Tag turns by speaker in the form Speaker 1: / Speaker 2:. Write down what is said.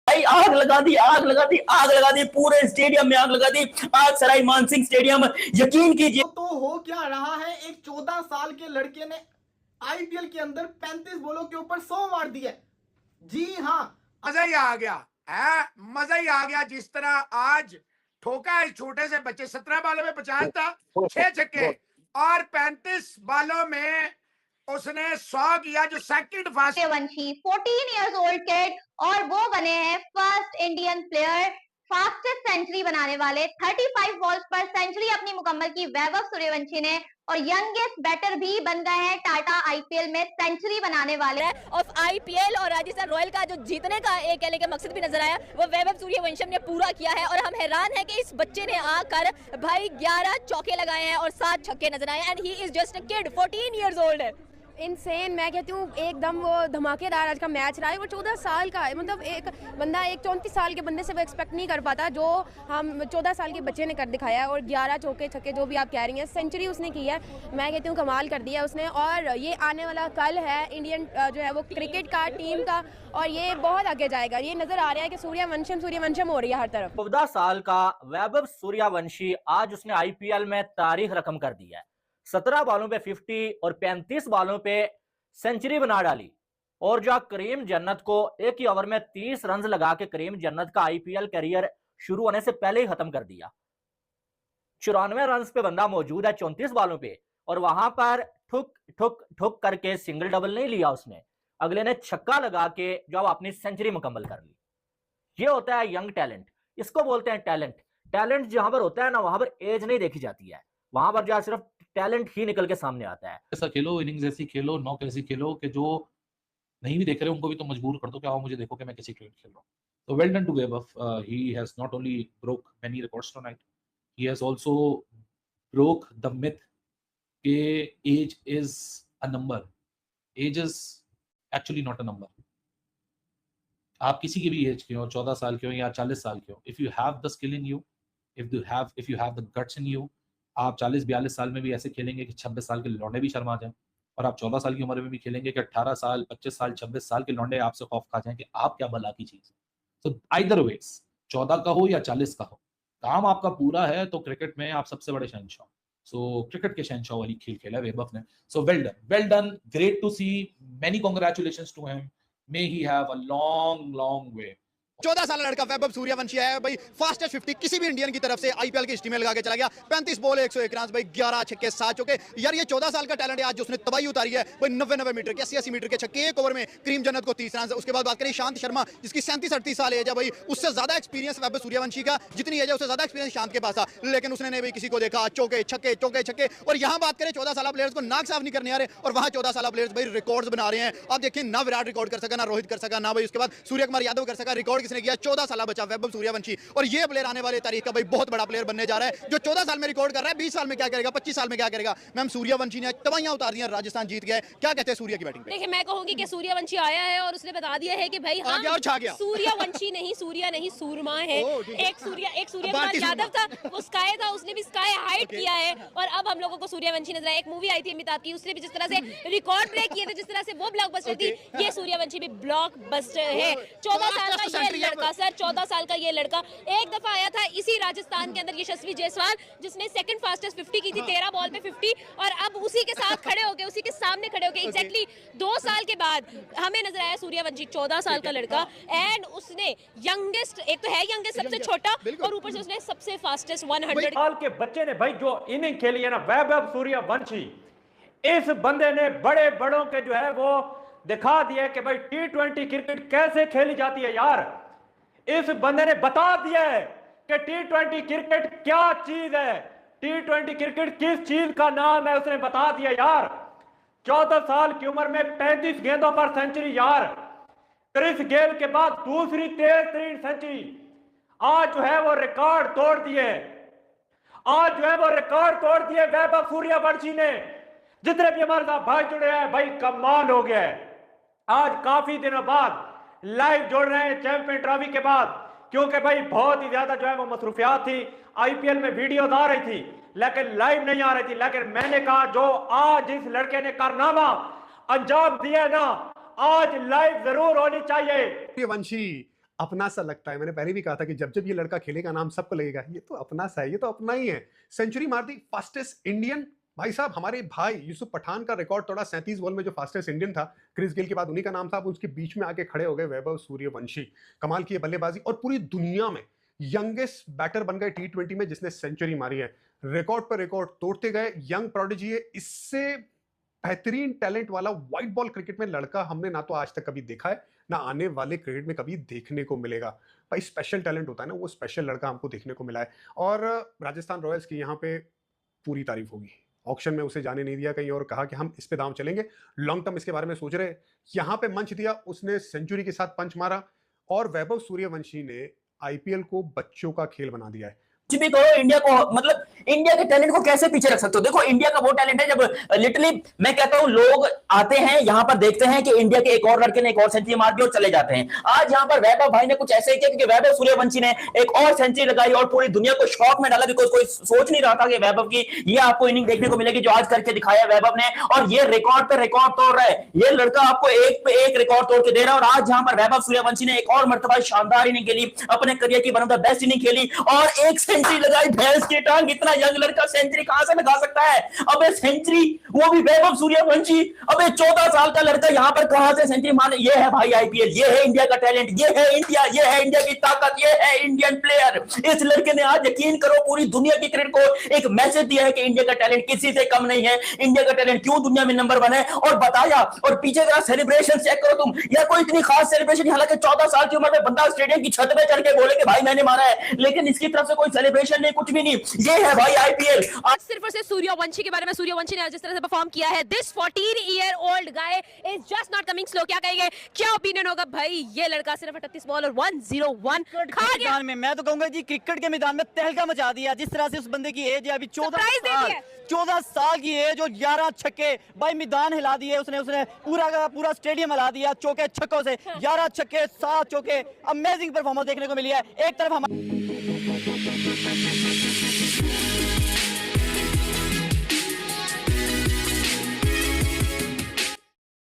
Speaker 1: भाई आग लगा दी, आग लगा दी, आग लगा दी, पूरे स्टेडियम में आग लगा दी। आग सराय मानसिंह स्टेडियम, यकीन कीजिए।
Speaker 2: तो हो क्या रहा है, एक 14 साल के लड़के ने आईपीएल के अंदर 35 बॉलों के ऊपर 100 मार दिया। जी हाँ,
Speaker 3: मजा ही आ गया है, मजा ही आ गया। जिस तरह आज ठोका है छोटे से बच्चे, 17 बालों में 50 था, 6 छक्के, और 35 बालों में उसने 100 किया, जो second fast.
Speaker 4: Suryavanshi 14 years old kid, और वो बने हैं first Indian player fastest century बनाने वाले। 35 बॉल्स पर सेंचुरी अपनी मुकम्मल की वैभव सूर्यवंशी ने, और यंगेस्ट बैटर भी बन गए हैं टाटा आईपीएल में सेंचुरी बनाने वाले
Speaker 5: ऑफ आईपीएल। और राजस्थान रॉयल का जो जीतने का एक कहने का मकसद भी नजर आया, वो वैभव सूर्यवंशम ने पूरा किया है। और हम हैरान हैं कि इस बच्चे ने आकर भाई 11 चौके लगाए हैं और 7 छक्के नजर आए, and he is just a kid, 14 years old है।
Speaker 6: इनसेन, मैं कहती हूँ एकदम वो धमाकेदार आज का मैच रहा है। वो 14 साल का है, मतलब एक बंदा एक 34 साल के बंदे से वो एक्सपेक्ट नहीं कर पाता जो हम 14 साल के बच्चे ने कर दिखाया है। और 11 चौके छक्के जो भी आप कह रही हैं, सेंचुरी उसने की है, मैं कहती हूँ कमाल कर दिया उसने। और ये आने वाला कल है इंडियन जो है वो क्रिकेट का टीम का, और ये बहुत आगे जाएगा। ये नजर आ रहा है कि सूर्यवंशम हो रही है हर तरफ।
Speaker 1: 14 साल का वैभव सूर्यवंशी आज उसने आईपीएल में तारीख रकम कर दी है। 17 बालों पे 50 और 35 बालों पे सेंचुरी बना डाली। और जो करीम जन्नत को एक ही ओवर में 30 रन लगा के करीम जन्नत का आईपीएल करियर शुरू होने से पहले ही खत्म कर दिया। 94 रन पे बंदा मौजूद है 34 बालों पे, और वहां पर ठुक ठुक ठुक करके सिंगल डबल नहीं लिया उसने, अगले ने छक्का लगा के जो अपनी सेंचुरी मुकम्मल कर ली। ये होता है यंग टैलेंट, इसको बोलते हैं टैलेंट। टैलेंट जहां पर होता है ना, वहां पर एज नहीं देखी जाती है, वहां पर जो सिर्फ टैलेंट ही निकल के सामने आता है।
Speaker 7: ऐसा खेलो, इनिंग्स ऐसी खेलो, नॉक ऐसी खेलो कि जो नहीं भी देख रहे उनको भी तो मजबूर कर दो कि आओ मुझे देखो कि मैं कैसी क्रिकेट खेल रहा हूँ। तो well done to Vaibhav, he has not only broke many records tonight, he has also broke the myth कि age is a number. Age is actually not a number. आप किसी की भी एज के हो, 14 साल के हो या 40 साल के हो, if you have the skill in you, if you have the guts in you, आप 40-42 साल में भी ऐसे खेलेंगे कि 26 साल के लौंडे भी शर्मा जाएं, और आप 14 साल की उम्र में भी खेलेंगे कि 18 साल, 25 साल, 26 साल के लौंडे आपसे खौफ खा जाएं कि आप क्या भला की चीज है। तो आइदर वेज, 14 का हो या 40 का हो, काम आपका पूरा है तो क्रिकेट में आप सबसे बड़े शहंशाह। सो क्रिकेट के शहंशाह वाली खेल खेला वैभव ने। So well done, great to see, many congratulations to him, may he have a long way.
Speaker 2: 14 साल लड़का वैभव सूर्यवंशी है भाई, फास्टेस्ट 50 किसी भी इंडियन की तरफ से आईपीएल की हिस्ट्री में लगा के चला गया। 35 बॉल 101 रन भाई, 11 छक्के 7 चौके। यार ये 14 साल का टैलेंट है आज जो उसने तबाही उतारी है भाई। 90 मीटर के 80 मीटर के छक्के एक ओवर में, करीम जन्नत को 30 रन। उसके बाद बात करें शांत शर्मा जिसकी 37-38 साल एज है भाई, उससे ज्यादा एक्सपीरियंस वैभव सूर्यवंशी का, जितनी एज है उससे ज्यादा एक्सपीरियंस शांत के पास था, लेकिन उसने नहीं भाई किसी को देखा, चौके छक्के चौके छक्के। और यहाँ बात करें 14 साल प्लेयर्स को नाक साफ नहीं करने आ रहे, और वहां 14 साल प्लेयर्स भाई रिकॉर्ड्स बना रहे हैं। आप देखिए ना विराट रिकॉर्ड कर सका, ना रोहित कर सका, ना भाई उसके बाद सूर्य कुमार यादव कर सका। रिकॉर्ड किसने किया? 14 साल बचा वैभव सूर्यवंशी। और ये प्लेयर आने वाले तारीख का भाई बहुत बड़ा प्लेयर बनने जा रहा है, जो 14 साल में रिकॉर्ड कर रहा है। 20 साल में क्या करेगा, 25 साल में क्या करेगा। मैम सूर्यवंशी ने तबाहियां उतार दी, राजस्थान जीत गया है। क्या कहते हैं सूर्य की बैटिंग पे?
Speaker 5: देखिए मैं कहूंगी कि सूर्यवंशी आया है और उसने बता दिया है कि भाई
Speaker 2: आ गया और छा गया।
Speaker 5: सूर्यवंशी नहीं, सूर्य नहीं, सूरमा है। एक सूर्य कुमार यादव था, वो स्काई था, उसने भी स्काई हाइट किया है, और अब हम लोगों को सूर्यवंशी नजर आया। एक मूवी आई थी अमिताभ की, उसने भी जिस तरह से रिकॉर्ड ब्रेक किए थे, जिस तरह से वो ब्लॉकबस्टर थी, ये सूर्यवंशी भी ब्लॉकबस्टर है। 14 साल का ये लड़का सर, 14 साल का ये लड़का एक दफा आया था इसी राजस्थान के अंदर, यशस्वी जायसवाल, जिसने सेकंड फास्टेस्ट 50 की थी, 13 बॉल पे 50, और अब उसी के साथ खड़े होके, उसी के सामने खड़े होके एग्जैक्टली 2 साल के बाद हमें नजर आया सूर्यवंशी, 14 साल का लड़का, एंड उसने यंगेस्ट, एक तो है यंगेस्ट सबसे छोटा, और ऊपर से उसने सबसे फास्टेस्ट 100
Speaker 8: साल के बच्चे ने भाई जो इनिंग खेली है ना, वैभव सूर्यवंशी, इस बंदे ने बड़े बड़ों के जो है वो दिखा दिया कि भाई T20 क्रिकेट कैसे खेली जाती है। यार इस बंदे ने बता दिया है कि T20 क्रिकेट क्या चीज है, T20 क्रिकेट किस चीज का नाम है, उसने बता दिया यार। 14 साल की उम्र में 35 गेंदों पर सेंचुरी यार, क्रिस गेल के बाद दूसरी तेज तरीन सेंचुरी। आज जो है वो रिकॉर्ड तोड़ दिए, आज जो है वो रिकॉर्ड तोड़ दिए वैभव सूर्यवंशी ने। जितने भी हमारे साथ भाई जुड़े हैं भाई, कमाल हो गया है। आज काफी दिनों बाद लाइव जोड़ रहे हैं चैंपियन ट्रॉफी के बाद, क्योंकि भाई बहुत ही ज्यादा जो है वो मसरूफियात थी, आईपीएल में वीडियोस आ रही थी लेकिन लाइव नहीं आ रही थी। लेकिन मैंने कहा जो आज इस लड़के ने कारनामा अंजाम दिया ना, आज लाइव जरूर होनी चाहिए।
Speaker 2: सूर्यवंशी
Speaker 9: अपना सा लगता है। मैंने पहले भी कहा था कि जब जब ये लड़का खेलेगा नाम सबको लगेगा ये तो अपना सा है, ये तो अपना ही है। सेंचुरी मार दी, फास्टेस्ट इंडियन। भाई साहब, हमारे भाई यूसुफ पठान का रिकॉर्ड तोड़ा 37 बॉल में, जो फास्टेस्ट इंडियन था क्रिस गेल के बाद उन्हीं का नाम था। अब उसके बीच में आके खड़े हो गए वैभव सूर्यवंशी। कमाल की बल्लेबाजी, और पूरी दुनिया में यंगेस्ट बैटर बन गए T20 में जिसने सेंचुरी मारी है। रिकॉर्ड पर रिकॉर्ड तोड़ते गए। यंग प्रोडिजी है, इससे बेहतरीन टैलेंट वाला व्हाइट बॉल क्रिकेट में लड़का हमने ना तो आज तक कभी देखा है, ना आने वाले क्रिकेट में कभी देखने को मिलेगा। भाई स्पेशल टैलेंट होता है ना, वो स्पेशल लड़का हमको देखने को मिला है। और राजस्थान रॉयल्स की यहाँ पे पूरी तारीफ होगी। ऑक्शन में उसे जाने नहीं दिया कहीं और, कहा कि हम इस पे दांव चलेंगे, लॉन्ग टर्म इसके बारे में सोच रहे। यहाँ पे मंच दिया, उसने सेंचुरी के साथ पंच मारा, और वैभव सूर्यवंशी ने आईपीएल को बच्चों का खेल बना दिया है।
Speaker 10: कुछ भी करो इंडिया को, मतलब इंडिया के टैलेंट को कैसे पीछे रख सकते हो। देखो इंडिया का वो टैलेंट है जब लिटरली मैं कहता हूं लोग आते हैं यहाँ पर, देखते हैं कि इंडिया के एक और लड़के ने एक और सेंचुरी मार दी और चले जाते हैं। आज यहाँ पर वैभव भाई ने कुछ ऐसे ही किया, क्योंकि वैभव सूर्यवंशी ने एक और सेंचुरी लगाई और पूरी दुनिया को शॉक में डाला, बिकॉज कोई सोच नहीं रहा था कि वैभव की ये आपको इनिंग देखने को मिलेगी जो आज करके दिखाया वैभव ने। और ये रिकॉर्ड पे रिकॉर्ड तोड़ रहा है, ये लड़का आपको एक पे एक रिकॉर्ड तोड़ के दे रहा है। और आज यहाँ पर वैभव सूर्यवंशी ने एक और मर्तबा शानदार इनिंग खेली, अपने करियर की one of the best inning खेली और एक सेंचुरी लगाई। की टांग, इतना यंग लड़का सेंचुरी कहां से लगा सकता है। अबे सेंचुरी, वो भी वैभव सूर्यवंशी। अबे 14 साल का लड़का यहां पर कहां से सेंचुरी मारने। ये है भाई आईपीएल, ये है इंडिया का टैलेंट, ये है इंडिया, ये है इंडिया की ताकत, ये है इंडियन प्लेयर। इस लड़के ने आज यकीन करो पूरी दुनिया की क्रिकेट को एक मैसेज दिया है कि इंडिया का टैलेंट किसी से कम नहीं है, इंडिया का टैलेंट क्यों दुनिया में नंबर 1 है। और बताया, और पीछे जरा सेलिब्रेशन चेक करो तुम, या कोई इतनी खास सेलिब्रेशन, हालांकि 14 साल की उम्र में बंदा स्टेडियम की छत पे चढ़ के बोले कि भाई मैंने मारा है, लेकिन इसकी तरफ से कोई सेलिब्रेशन नहीं, कुछ भी नहीं। ये है भाई आईपीएल।
Speaker 5: सिर्फ और सिर्फ सूर्यवंशी के बारे में, सूर्यवंशी ने जिस तरह से परफॉर्म किया है, this 14-year-old guy is just not coming slow. क्या कहेंगे, क्या ओपिनियन होगा भाई। ये लड़का सिर्फ 38 बॉल और 101 खा गया।
Speaker 11: मैं तो कहूंगा जी क्रिकेट के मैदान में तहलका मचा दिया। जिस तरह से उस बंदे की एज है अभी 14 साल की एज, और 11 छक्के भाई मैदान हिला दिए उसने पूरा का पूरा स्टेडियम हिला दिया चौके छक्कों से। 11 छक्के 7 चौके, अमेजिंग परफॉर्मेंस देखने को मिली है। एक तरफ हमारे